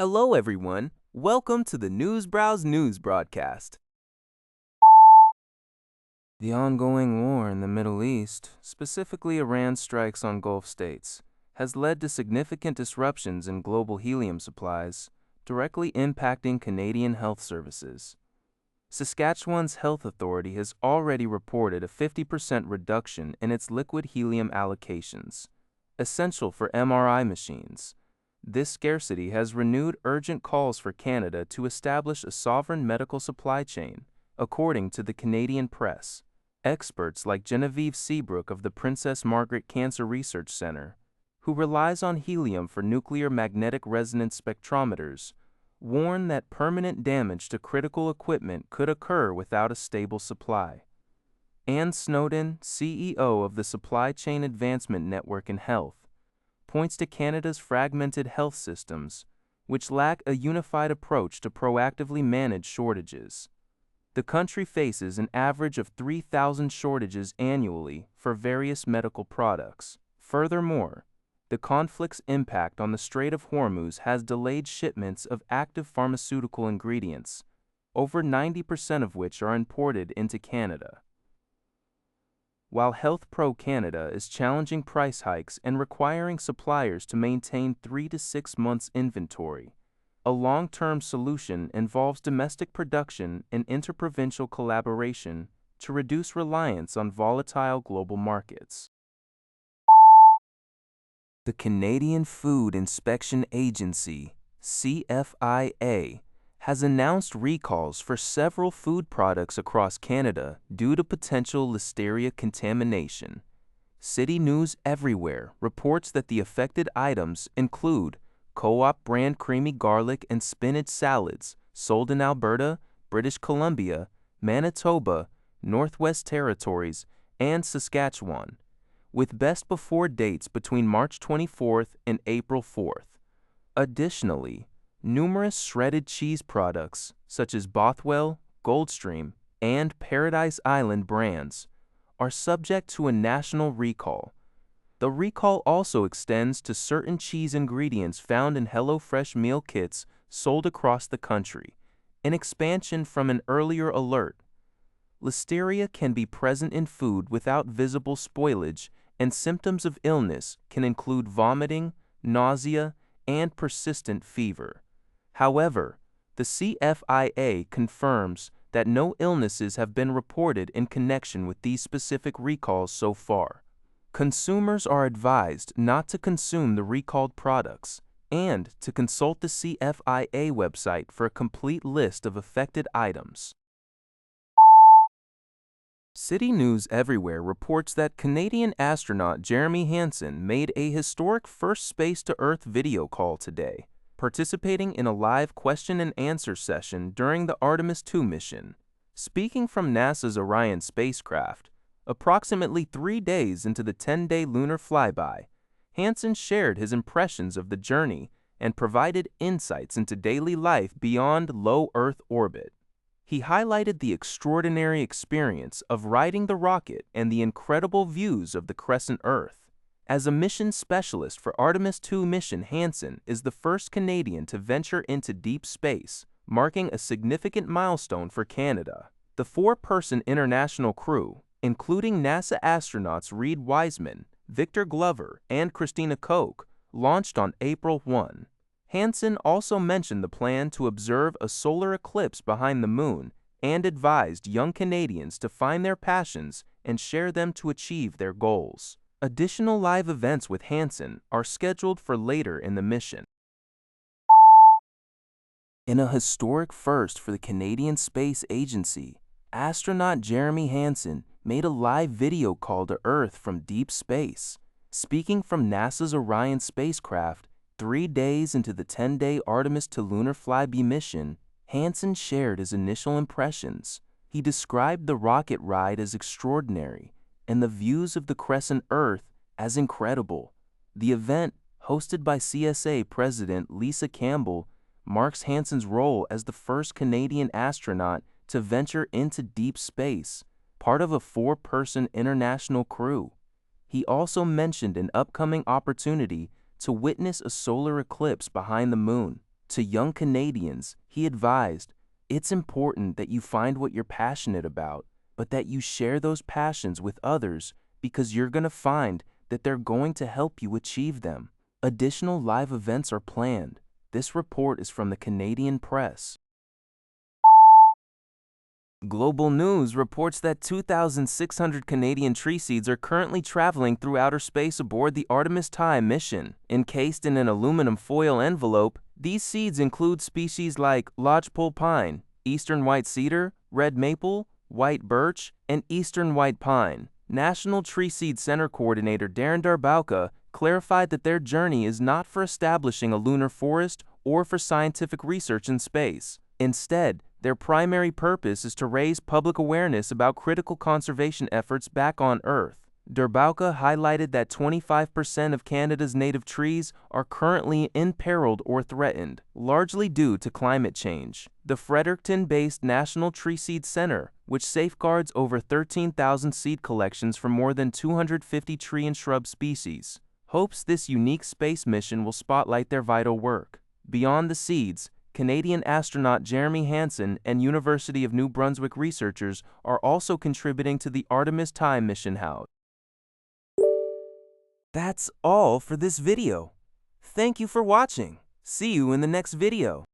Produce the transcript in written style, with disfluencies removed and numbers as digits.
Hello, everyone. Welcome to the Newsbrowse News broadcast. The ongoing war in the Middle East, specifically Iran's strikes on Gulf states, has led to significant disruptions in global helium supplies, directly impacting Canadian health services. Saskatchewan's health authority has already reported a 50% reduction in its liquid helium allocations, essential for MRI machines. This scarcity has renewed urgent calls for Canada to establish a sovereign medical supply chain, according to the Canadian press. Experts like Genevieve Seabrook of the Princess Margaret Cancer Research Centre, who relies on helium for nuclear magnetic resonance spectrometers, warn that permanent damage to critical equipment could occur without a stable supply. Anne Snowden, CEO of the Supply Chain Advancement Network in Health, points to Canada's fragmented health systems, which lack a unified approach to proactively manage shortages. The country faces an average of 3,000 shortages annually for various medical products. Furthermore, the conflict's impact on the Strait of Hormuz has delayed shipments of active pharmaceutical ingredients, over 90% of which are imported into Canada. While Health Pro Canada is challenging price hikes and requiring suppliers to maintain 3 to 6 months inventory, a long-term solution involves domestic production and interprovincial collaboration to reduce reliance on volatile global markets. The Canadian Food Inspection Agency, CFIA, has announced recalls for several food products across Canada due to potential Listeria contamination. City News Everywhere reports that the affected items include Co-op brand creamy garlic and spinach salads sold in Alberta, British Columbia, Manitoba, Northwest Territories, and Saskatchewan, with best before dates between March 24th and April 4th. Additionally, numerous shredded cheese products, such as Bothwell, Goldstream, and Paradise Island brands, are subject to a national recall. The recall also extends to certain cheese ingredients found in HelloFresh meal kits sold across the country, an expansion from an earlier alert. Listeria can be present in food without visible spoilage, and symptoms of illness can include vomiting, nausea, and persistent fever. However, the CFIA confirms that no illnesses have been reported in connection with these specific recalls so far. Consumers are advised not to consume the recalled products and to consult the CFIA website for a complete list of affected items. City News Everywhere reports that Canadian astronaut Jeremy Hansen made a historic first space-to-Earth video call today, participating in a live question-and-answer session during the Artemis II mission. Speaking from NASA's Orion spacecraft, approximately 3 days into the 10-day lunar flyby, Hansen shared his impressions of the journey and provided insights into daily life beyond low Earth orbit. He highlighted the extraordinary experience of riding the rocket and the incredible views of the crescent Earth. As a mission specialist for Artemis II mission, Hansen is the first Canadian to venture into deep space, marking a significant milestone for Canada. The 4-person international crew, including NASA astronauts Reed Wiseman, Victor Glover, and Christina Koch, launched on April 1. Hansen also mentioned the plan to observe a solar eclipse behind the moon and advised young Canadians to find their passions and share them to achieve their goals. Additional live events with Hansen are scheduled for later in the mission. In a historic first for the Canadian Space Agency, astronaut Jeremy Hansen made a live video call to Earth from deep space. Speaking from NASA's Orion spacecraft, 3 days into the 10-day Artemis to lunar flyby mission, Hansen shared his initial impressions. He described the rocket ride as extraordinary and the views of the crescent Earth as incredible. The event, hosted by CSA President Lisa Campbell, marks Hansen's role as the first Canadian astronaut to venture into deep space, part of a 4-person international crew. He also mentioned an upcoming opportunity to witness a solar eclipse behind the moon. To young Canadians, he advised, "It's important that you find what you're passionate about, but that you share those passions with others because you're going to find that they're going to help you achieve them." Additional live events are planned. This report is from the Canadian Press. Global News reports that 2,600 Canadian tree seeds are currently traveling through outer space aboard the Artemis II mission. Encased in an aluminum foil envelope, these seeds include species like lodgepole pine, eastern white cedar, red maple, white birch, and eastern white pine. National Tree Seed Center Coordinator Darren Darbauka clarified that their journey is not for establishing a lunar forest or for scientific research in space. Instead, their primary purpose is to raise public awareness about critical conservation efforts back on Earth. Darbauka highlighted that 25% of Canada's native trees are currently imperiled or threatened, largely due to climate change. The Fredericton-based National Tree Seed Center, which safeguards over 13,000 seed collections from more than 250 tree and shrub species, hopes this unique space mission will spotlight their vital work. Beyond the seeds, Canadian astronaut Jeremy Hansen and University of New Brunswick researchers are also contributing to the Artemis II mission. That's all for this video. Thank you for watching. See you in the next video.